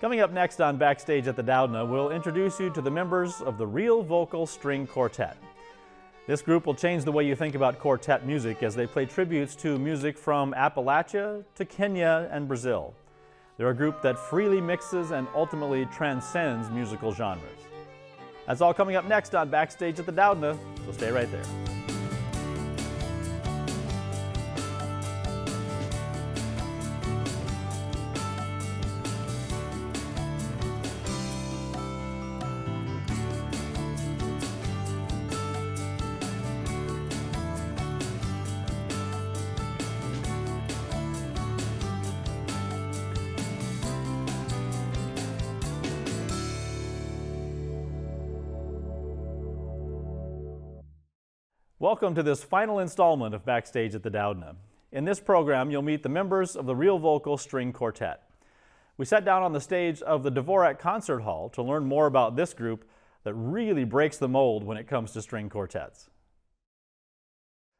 Coming up next on Backstage at the Doudna, we'll introduce you to the members of the Real Vocal String Quartet. This group will change the way you think about quartet music as they play tributes to music from Appalachia to Kenya and Brazil. They're a group that freely mixes and ultimately transcends musical genres. That's all coming up next on Backstage at the Doudna, so stay right there. Welcome to this final installment of Backstage at the Doudna. In this program, you'll meet the members of the Real Vocal String Quartet. We sat down on the stage of the Dvorak Concert Hall to learn more about this group that really breaks the mold when it comes to string quartets.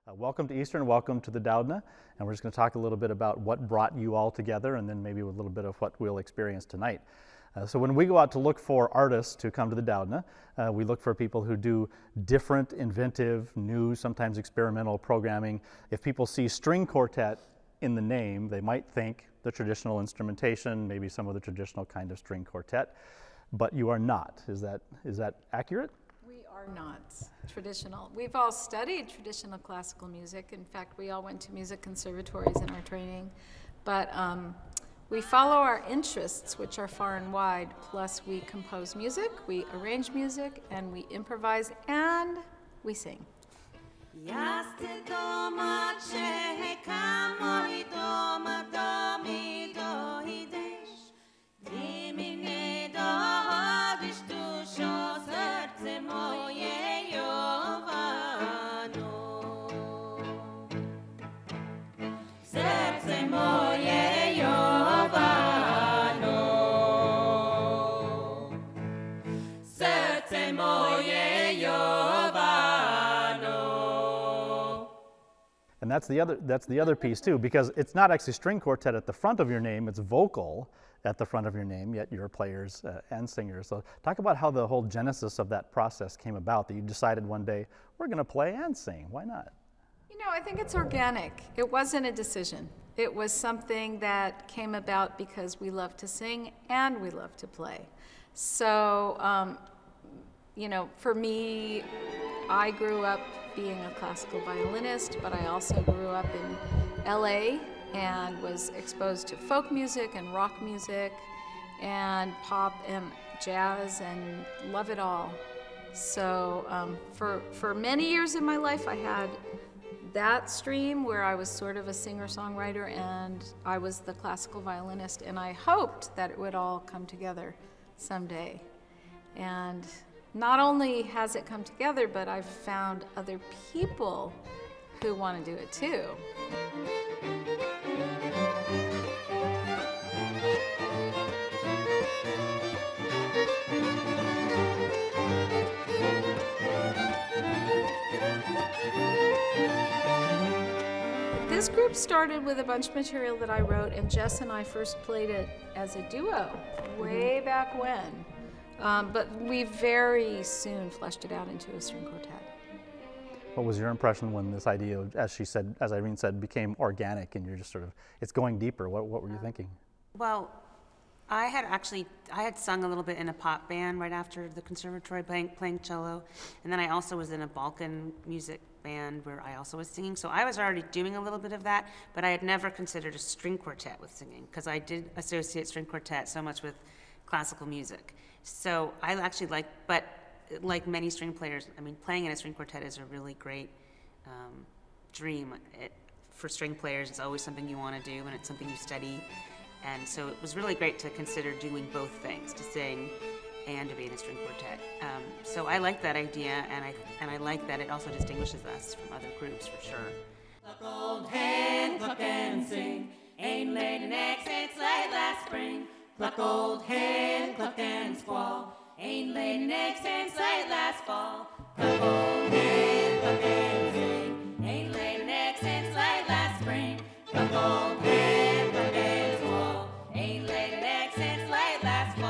Welcome to Eastern, welcome to the Doudna, and we're just going to talk a little bit about what brought you all together and then maybe a little bit of what we'll experience tonight. So when we go out to look for artists to come to the Doudna, we look for people who do different, inventive, new, sometimes experimental programming. If people see string quartet in the name, they might think the traditional instrumentation, maybe some of the traditional kind of string quartet, but you are not. Is that accurate? We are not traditional. We've all studied traditional classical music. In fact, we all went to music conservatories in our training, but we follow our interests, which are far and wide, plus we compose music, we arrange music, and we improvise, and we sing. And that's the other piece too, because it's not actually string quartet at the front of your name, it's vocal at the front of your name, yet you're players and singers. So talk about how the whole genesis of that process came about, that you decided one day, we're going to play and sing. Why not? You know, I think it's organic. It wasn't a decision. It was something that came about because we love to sing and we love to play. So, you know, for me, I grew up being a classical violinist, but I also grew up in LA and was exposed to folk music and rock music and pop and jazz and love it all. So for many years in my life, I had that stream where I was sort of a singer-songwriter and I was the classical violinist, and I hoped that it would all come together someday. And not only has it come together, but I've found other people who want to do it too. This group started with a bunch of material that I wrote, and Jess and I first played it as a duo way back when. But we very soon fleshed it out into a string quartet. What was your impression when this idea, as Irene said, became organic and you're just sort of, it's going deeper? What were you thinking? Well, I had sung a little bit in a pop band right after the conservatory, playing cello, and then I also was in a Balkan music band where I also was singing. So I was already doing a little bit of that, but I had never considered a string quartet with singing, because I did associate string quartet so much with classical music. So I actually like many string players, I mean, playing in a string quartet is a really great dream. For string players, it's always something you want to do, and it's something you study. And so it was really great to consider doing both things, to sing and to be in a string quartet. So I like that idea, and I like that it also distinguishes us from other groups, for sure. Cluck old hen, cluck and sing, ain't laid an egg since late last spring. Cluck old hen, cluck and squall, ain't laid an egg since late last fall. Cluck old hen, cluck and sing, ain't laid an egg since late last spring. Cluck old hen, cluck and squall, ain't laid an egg since late last fall.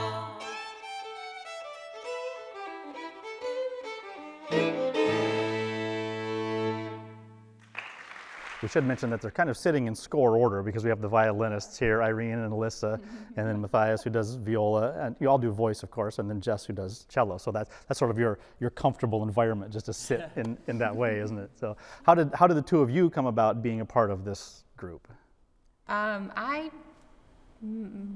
We should mention that they're kind of sitting in score order because we have the violinists here, Irene and Alyssa, and then Matthias, who does viola, and you all do voice, of course, and then Jess, who does cello. So that's sort of your comfortable environment, just to sit in that way, isn't it? So how did the two of you come about being a part of this group? I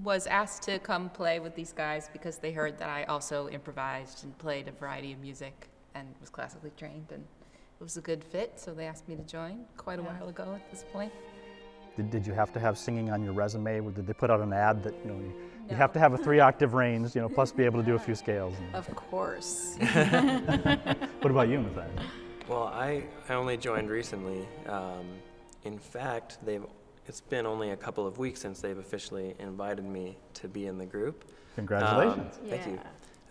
was asked to come play with these guys because they heard that I also improvised and played a variety of music and was classically trained, and it was a good fit, so they asked me to join quite a while ago at this point. Did you have to have singing on your resume? Or did they put out an ad that you have to have a 3-octave range, plus be able to do a few scales? Of course. What about you, Matthias? Well, I only joined recently. In fact, it's been only a couple of weeks since they've officially invited me to be in the group. Congratulations. Thank you.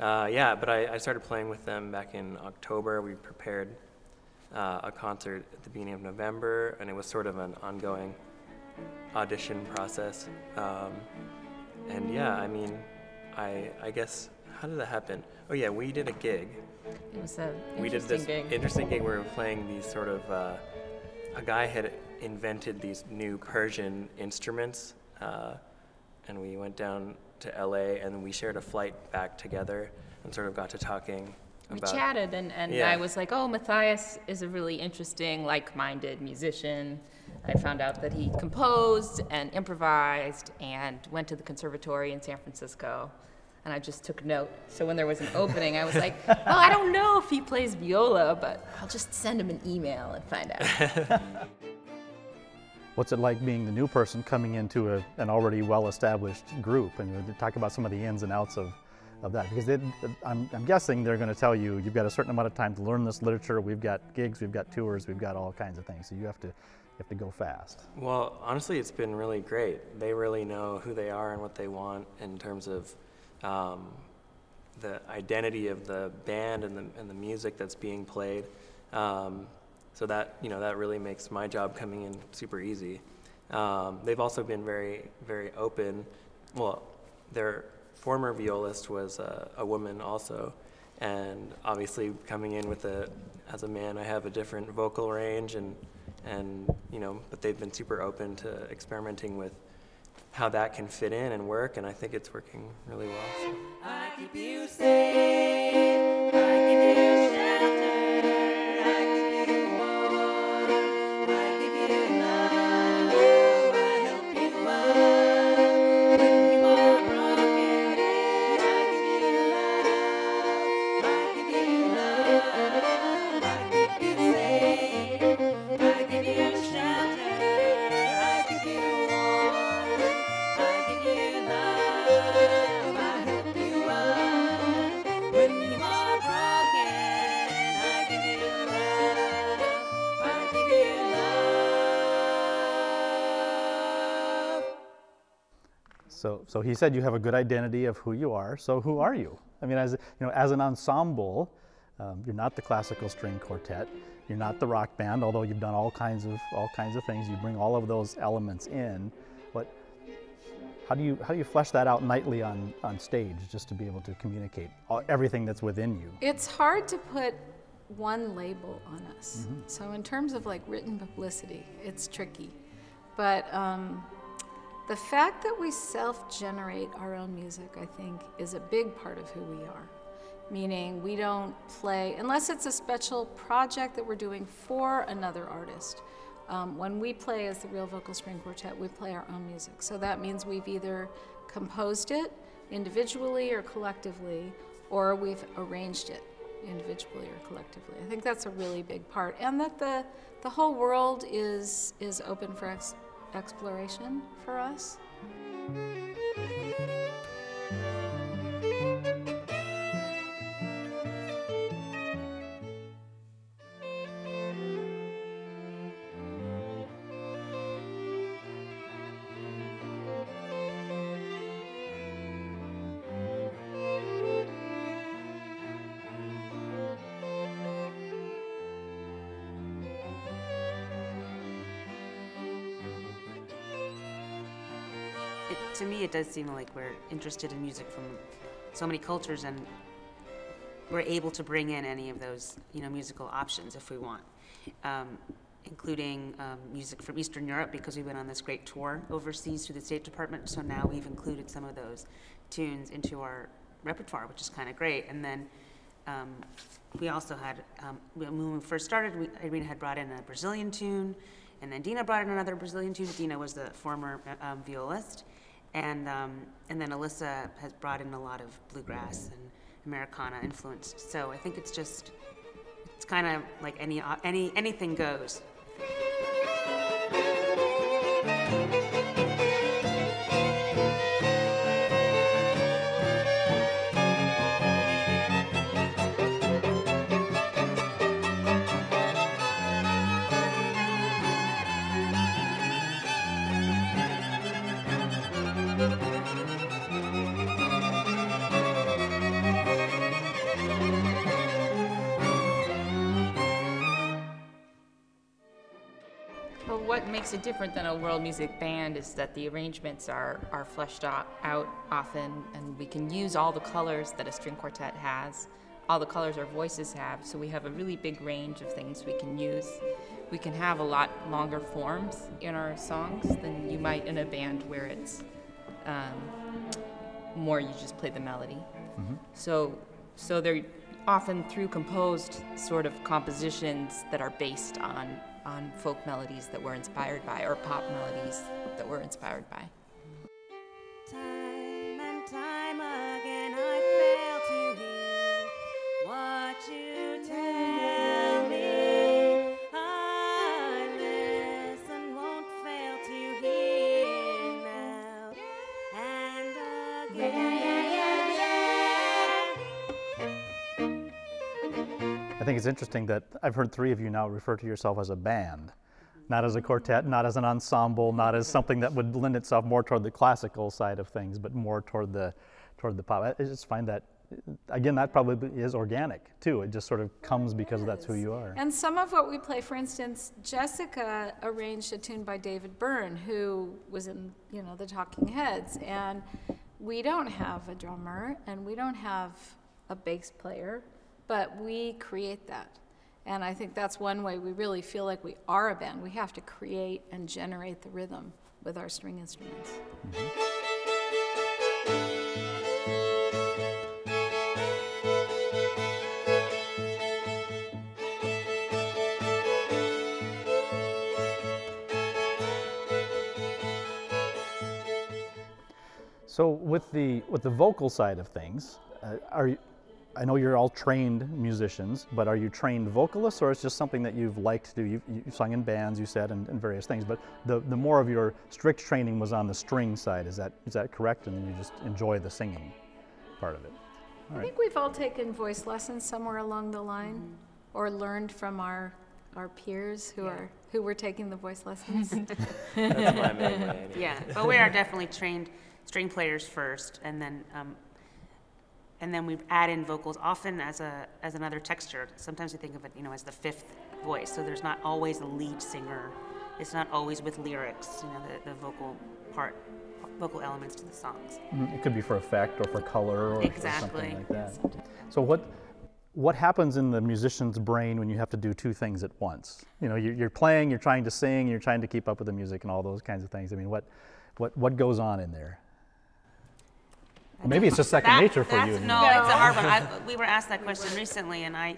Yeah, but I started playing with them back in October. We prepared a concert at the beginning of November, and it was sort of an ongoing audition process. And yeah, I mean, I guess, how did that happen? Oh yeah, we did a gig. It was an We did this interesting gig where we were playing these sort of, a guy had invented these new Persian instruments, and we went down to LA and we shared a flight back together and sort of got to talking. We chatted, and Yeah. I was like, oh, Matthias is a really interesting, like-minded musician. I found out that he composed and improvised and went to the conservatory in San Francisco, and I just took note. So when there was an opening, I was like, well, I don't know if he plays viola, but I'll just send him an email and find out. What's it like being the new person coming into an already well-established group? And talk about some of the ins and outs of that, because I'm guessing they're going to tell you you've got a certain amount of time to learn this literature. We've got gigs, we've got tours, we've got all kinds of things. So you have to go fast. Well, honestly, it's been really great. They really know who they are and what they want in terms of the identity of the band and the music that's being played. So that that really makes my job coming in super easy. They've also been very, very open. Well, their former violist was a woman also, and obviously coming in as a man, I have a different vocal range, and but they've been super open to experimenting with how that can fit in and work, and I think it's working really well. So. I keep you safe, I give you shelter, I give you warmth, I give you love, I help you up when you are broken. I give you love, I give you love, I keep you safe, I give you shelter, I give you warmth, I give you love, I help you up when you are broken. I give you love, I give you love. So he said you have a good identity of who you are. So who are you? I mean, as an ensemble, you're not the classical string quartet. You're not the rock band, although you've done all kinds of things. You bring all of those elements in. But how do you flesh that out nightly on stage, just to be able to communicate everything that's within you? It's hard to put one label on us. So in terms of like written publicity, it's tricky. But the fact that we self-generate our own music, I think, is a big part of who we are. Meaning we don't play, unless it's a special project that we're doing for another artist. When we play as the Real Vocal String Quartet, we play our own music. So that means we've either composed it individually or collectively, or we've arranged it individually or collectively. I think that's a really big part. And that the whole world is open for exploration for us. To me, it does seem like we're interested in music from so many cultures, and we're able to bring in any of those, musical options if we want, including music from Eastern Europe, because we went on this great tour overseas through the State Department. So now we've included some of those tunes into our repertoire, which is kind of great. And then we also had, when we first started, Irina had brought in a Brazilian tune, and then Dina brought in another Brazilian tune. Dina was the former violist. And then Alyssa has brought in a lot of bluegrass and Americana influence. So I think it's kind of like anything goes. Well, what makes it different than a world music band is that the arrangements are fleshed out often, and we can use all the colors that a string quartet has, all the colors our voices have, so we have a really big range of things we can use. We can have a lot longer forms in our songs than you might in a band where it's more you just play the melody. Mm-hmm. So they're often through composed sort of compositions that are based on folk melodies that we're inspired by, or pop melodies that we're inspired by. Time and time again I fail to hear what you tell me. I listen, won't fail to hear now and again. I think it's interesting that I've heard three of you now refer to yourself as a band, not as a quartet, not as an ensemble, not as something that would lend itself more toward the classical side of things, but more toward the pop. I just find that, again, that probably is organic too. It just sort of comes because that's who you are. And some of what we play, for instance, Jessica arranged a tune by David Byrne, who was in, the Talking Heads, and we don't have a drummer and we don't have a bass player, but we create that. And I think that's one way we really feel like we are a band. We have to create and generate the rhythm with our string instruments. Mm-hmm. So with the vocal side of things, I know you're all trained musicians, but are you trained vocalists, or is it just something that you've liked to do? You've sung in bands, you said, and various things, but the more of your strict training was on the string side. Is that correct? And you just enjoy the singing part of it? I think we've all taken voice lessons somewhere along the line, or learned from our peers who were taking the voice lessons. That's my main way. Yeah, but we are definitely trained string players first, and then we add in vocals often as another texture. Sometimes we think of it, as the fifth voice. So there's not always a lead singer. It's not always with lyrics. The vocal elements to the songs. Mm-hmm. It could be for effect or for color or exactly. For something like that. So what happens in the musician's brain when you have to do two things at once? You're playing, you're trying to sing, you're trying to keep up with the music and all those kinds of things. I mean, what goes on in there? Maybe it's just second nature for you. No, it's a hard one. We were asked that question recently, and I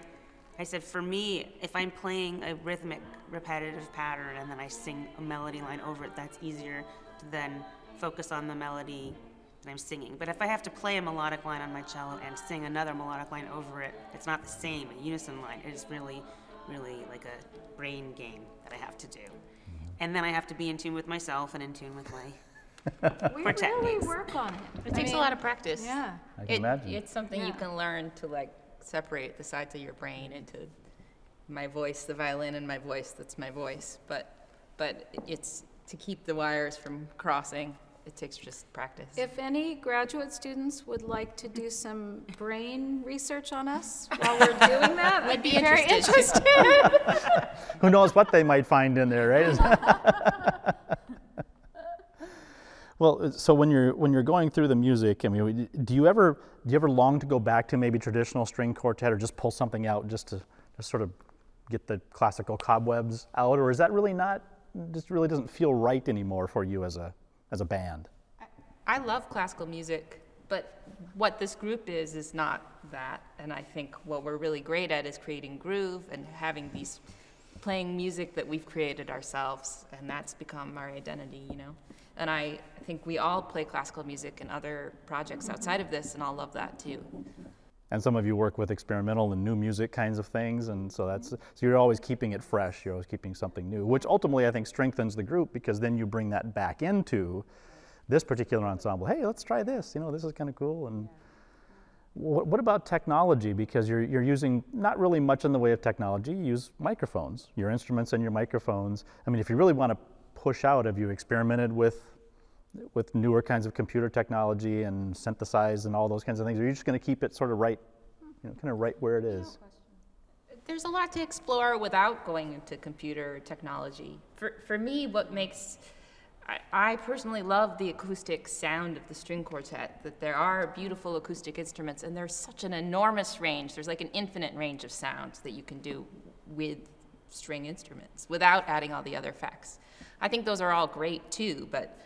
said, for me, if I'm playing a rhythmic, repetitive pattern and then I sing a melody line over it, that's easier to then focus on the melody that I'm singing. But if I have to play a melodic line on my cello and sing another melodic line over it, it's not the same, a unison line. It is really, really like a brain game that I have to do. And then I have to be in tune with myself and in tune with my We really work on it. It takes a lot of practice. Yeah. I can imagine. It's something you can learn to separate the sides of your brain into my voice, the violin, and my voice. That's my voice. But it's to keep the wires from crossing. It takes just practice. If any graduate students would like to do some brain research on us while we're doing that, I'd be very interested. Who knows what they might find in there, right? Well, so when you're going through the music, I mean, do you ever long to go back to maybe traditional string quartet, or just pull something out just to sort of get the classical cobwebs out, or is that really not, just really doesn't feel right anymore for you as a band? I love classical music, but what this group is not that. And I think what we're really great at is creating groove and playing music that we've created ourselves, and that's become our identity, you know. And I think we all play classical music in other projects outside of this, and I'll love that too. And some of you work with experimental and new music kinds of things, and so you're always keeping it fresh, you're always keeping something new, which ultimately I think strengthens the group, because then you bring that back into this particular ensemble. Hey, let's try this, you know, this is kind of cool. And what about technology? Because you're using not really much in the way of technology. You use microphones, your instruments and your microphones. I mean, if you really want to push out, have you experimented with newer kinds of computer technology and synthesize and all those kinds of things? Or are you just going to keep it sort of right, you know, kind of right where it is? There's a lot to explore without going into computer technology. For me, what makes, I personally love the acoustic sound of the string quartet, that there are beautiful acoustic instruments, and there's such an enormous range. There's like an infinite range of sounds that you can do with string instruments without adding all the other effects. I think those are all great too, but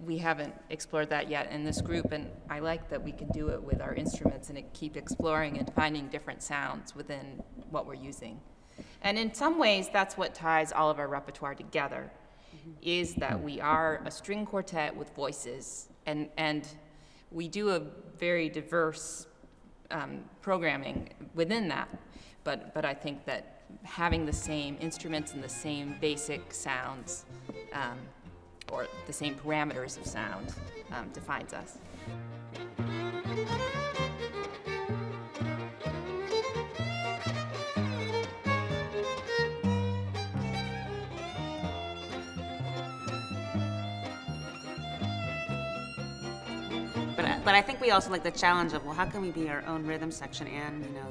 we haven't explored that yet in this group, and I like that we can do it with our instruments and keep exploring and finding different sounds within what we're using. And in some ways, that's what ties all of our repertoire together, is that we are a string quartet with voices, and we do a very diverse programming within that. But I think that having the same instruments and the same basic sounds, or the same parameters of sound, defines us. But I think we also like the challenge of, well, how can we be our own rhythm section and, you know,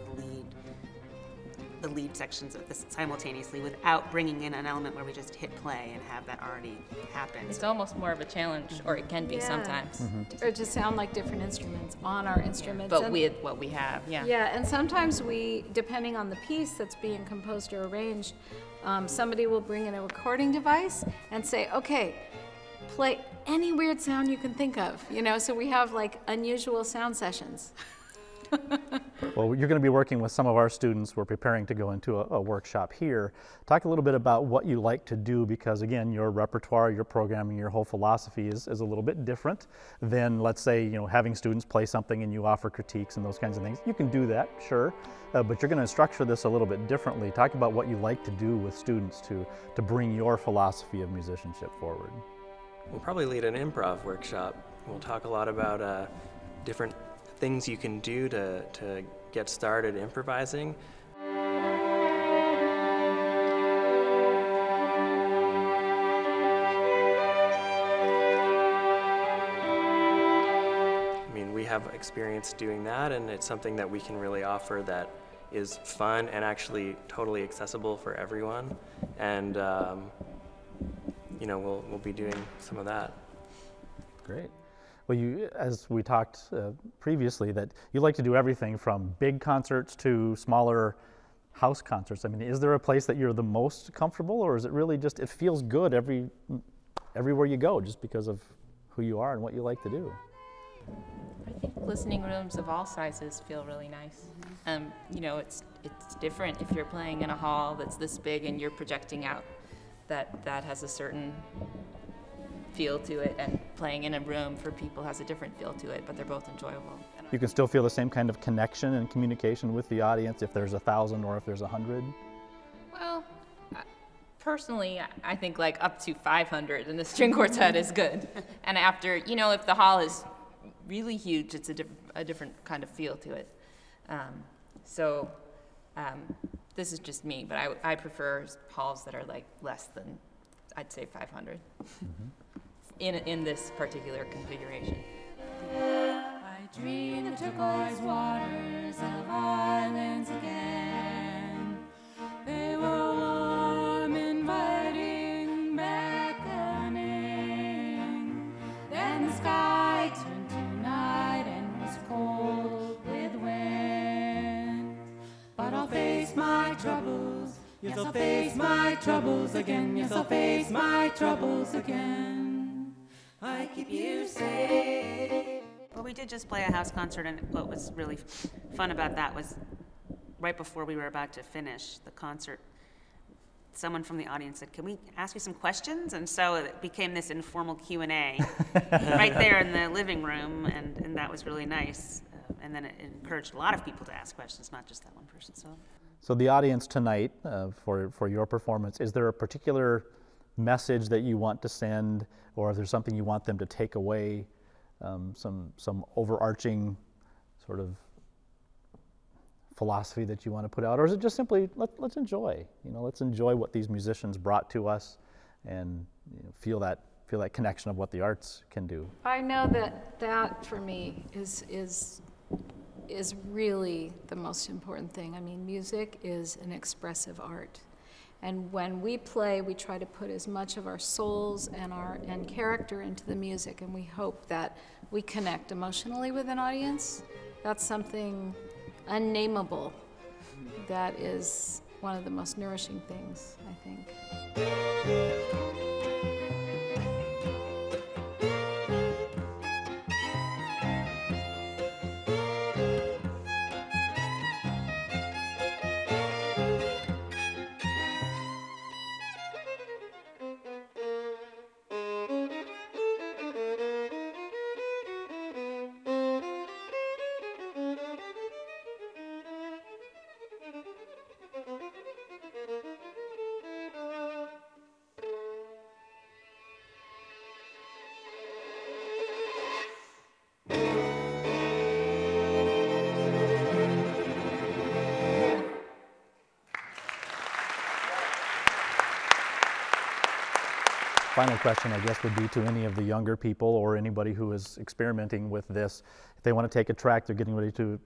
the lead sections of this simultaneously without bringing in an element where we just hit play and have that already happen. It's almost more of a challenge, or it can be sometimes. Or just sound like different instruments on our instruments. But with what we have, Yeah, and sometimes we, depending on the piece that's being composed or arranged, somebody will bring in a recording device and say, okay, play any weird sound you can think of, you know, so we have like unusual sound sessions. Well, you're going to be working with some of our students. We're preparing to go into a workshop here. Talk a little bit about what you like to do, because again, your repertoire, your programming, your whole philosophy is a little bit different than, let's say, you know, having students play something and you offer critiques and those kinds of things. You can do that, sure, but you're going to structure this a little bit differently. Talk about what you like to do with students to bring your philosophy of musicianship forward. We'll probably lead an improv workshop. We'll talk a lot about different things you can do to get started improvising. I mean, we have experience doing that, and it's something that we can really offer that is fun and actually totally accessible for everyone. And you know, we'll be doing some of that. Great. Well, you, as we talked previously, that you like to do everything from big concerts to smaller house concerts. I mean, is there a place that you're the most comfortable, or is it really just, it feels good everywhere you go just because of who you are and what you like to do? I think listening rooms of all sizes feel really nice. You know, it's different if you're playing in a hall that's this big and you're projecting out. That has a certain feel to it, and playing in a room for people has a different feel to it, but they're both enjoyable. You can still feel the same kind of connection and communication with the audience if there's 1,000 or if there's 100? Well, personally, I think like up to 500 in the string quartet is good. And after, you know, if the hall is really huge, it's a different kind of feel to it. This is just me, but I prefer halls that are like less than, I'd say 500 in this particular configuration. I dream the turquoise waters of islands again. They were warm, inviting, beckoning. But I'll face my troubles. Yes, I'll face my troubles again. Yes, I'll face my troubles again. I keep you safe. Well, we did just play a house concert, and what was really fun about that was right before we were about to finish the concert, someone from the audience said, "Can we ask you some questions?" And so it became this informal Q&A right there in the living room, and that was really nice. And then it encouraged a lot of people to ask questions, not just that one person. So the audience tonight, for your performance, is there a particular message that you want to send, or is there something you want them to take away, some overarching sort of philosophy that you want to put out, or is it just simply let's enjoy, let's enjoy what these musicians brought to us, and feel that connection of what the arts can do? I know that for me is really the most important thing. I mean, music is an expressive art, and when we play, we try to put as much of our souls and character into the music, and we hope that we connect emotionally with an audience. That's something unnameable. That is one of the most nourishing things, I think. Final question, I guess, would be to any of the younger people or anybody who is experimenting with this. If they want to take a track, they're getting ready to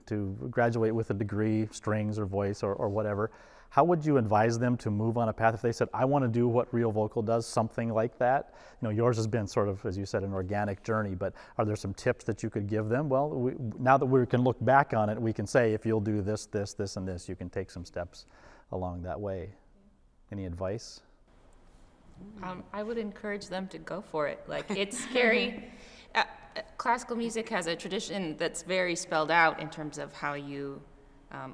graduate with a degree, strings or voice or whatever, how would you advise them to move on a path if they said, I want to do what Real Vocal does, something like that? Yours has been sort of, as you said, an organic journey, but are there some tips that you could give them? Well, now that we can look back on it, we can say, if you'll do this, this, this, and this, you can take some steps along that way. Any advice? I would encourage them to go for it. Like, it's scary. Classical music has a tradition that's very spelled out in terms of how you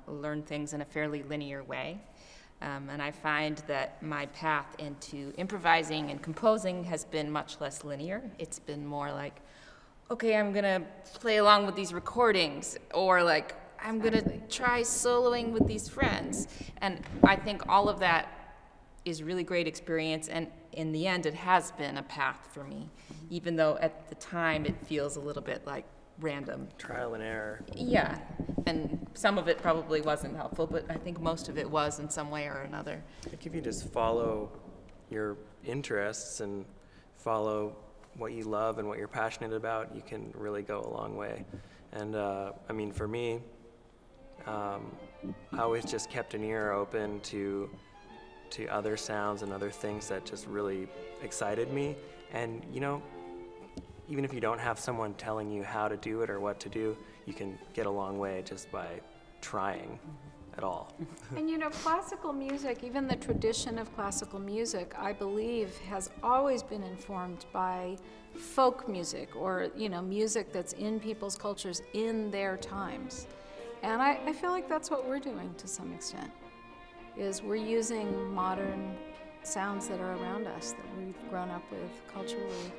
learn things in a fairly linear way. And I find that my path into improvising and composing has been much less linear. It's been more like, okay, I'm going to play along with these recordings, or like, I'm going to try soloing with these friends. And I think all of that is really great experience, and in the end it has been a path for me, even though at the time it feels a little bit like random. Trial and error. Yeah, and some of it probably wasn't helpful, but I think most of it was in some way or another. I think if you just follow your interests and follow what you love and what you're passionate about, you can really go a long way. And I mean, for me, I always just kept an ear open to other sounds and other things that just really excited me. And even if you don't have someone telling you how to do it or what to do, you can get a long way just by trying at all. And classical music, even the tradition of classical music, I believe has always been informed by folk music, or music that's in people's cultures in their times. And I feel like that's what we're doing to some extent, is we're using modern sounds that are around us, that we've grown up with culturally.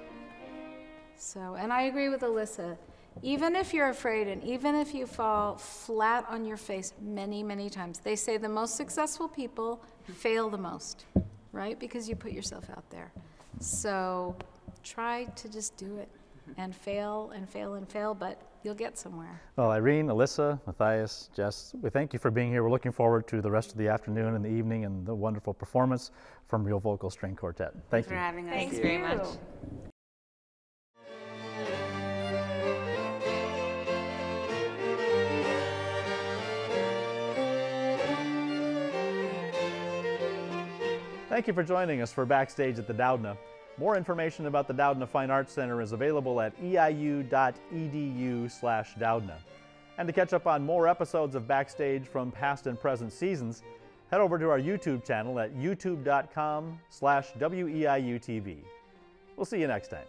So, and I agree with Alyssa, even if you're afraid and even if you fall flat on your face many, many times, they say the most successful people fail the most, right? Because you put yourself out there. So try to just do it and fail and fail and fail, but you'll get somewhere. Well, Irene, Alyssa, Matthias, Jess, we thank you for being here. We're looking forward to the rest of the afternoon and the evening and the wonderful performance from Real Vocal String Quartet. Thank you. Thanks for having us. Thanks very much. Thank you for joining us for Backstage at the Doudna. More information about the Doudna Fine Arts Center is available at eiu.edu/Doudna. And to catch up on more episodes of Backstage from past and present seasons, head over to our YouTube channel at youtube.com/WEIUTV. We'll see you next time.